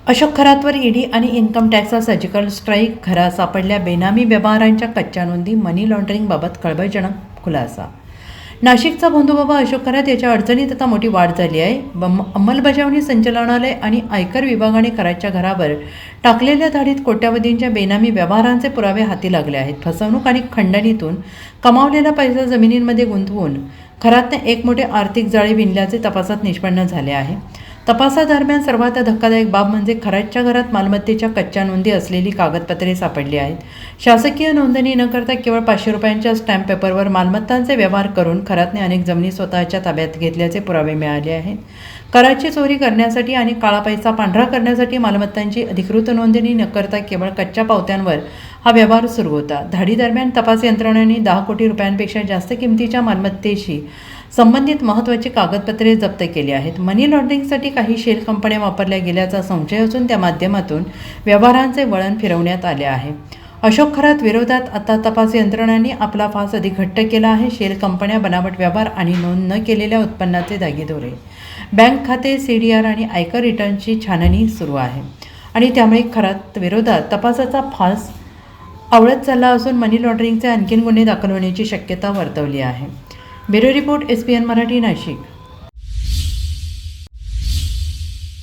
Ashok खरातवर ED आणि income टॅक्सचा surgical strike. घरात सापडल्या बेनामी व्यवहारांच्या कच्च्या नोंदी. मनी लॉन्ड्रिंगबाबत खळबळजनक खुलासा. नाशिकचा भोंदूबाबा अशोक खरात याच्या अडचणीत आता मोठी वाढ झाली आहे. अंमलबजावणी संचालनालय आणि आयकर विभागाने खरातच्या घरावर टाकलेल्या धाडीत कोट्यावधींच्या बेनामी व्यवहारांचे पुरावे हाती लागले आहेत. फसवणूक आणि खंडणीतून कमावलेला पैसा जमिनींमध्ये गुंतवून खरातने एक मोठे आर्थिक जाळे विणल्याचे तपासात निष्पन्न झाले आहे. तपासादरम्यान सर्वात धक्कादायक बाब म्हणजे खरातच्या घरात मालमत्तेच्या कच्च्या नोंदी असलेली कागदपत्रे सापडली आहेत. शासकीय नोंदणी न करता केवळ 500 रुपयांच्या स्टॅम्प पेपरवर मालमत्तांचे व्यवहार करून खरातने अनेक जमिनी स्वतःच्या ताब्यात घेतल्याचे पुरावे मिळाले आहेत. कराची चोरी करण्यासाठी आणि काळा पैसा पांढरा करण्यासाठी मालमत्तांची अधिकृत नोंदणी न करता केवळ कच्च्या पावत्यांवर हा व्यवहार सुरू होता. धाडीदरम्यान तपास यंत्रणांनी 10 कोटी रुपयांपेक्षा जास्त किमतीच्या मालमत्तेशी संबंधित महत्त्वाची कागदपत्रे जप्त केली आहेत. मनी लॉन्ड्रिंगसाठी काही शेल कंपन्या वापरल्या गेल्याचा संशय असून त्या माध्यमातून व्यवहारांचे वळण फिरवण्यात आले आहे. अशोक खरात विरोधात आता तपास यंत्रणांनी आपला फास अधिक घट्ट केला आहे. शेल कंपन्या, बनावट व्यवहार आणि नोंद न केलेल्या उत्पन्नाचे दागिदोरे, बँक खाते, CDR आणि आयकर रिटर्नची छाननी सुरू आहे आणि त्यामुळे खरात विरोधात तपासाचा फास आवळत चालला असून मनी लॉन्ड्रिंगचे आणखीन गुन्हे दाखल होण्याची शक्यता वर्तवली आहे. Bureau report, SPN Marathi, Nashik.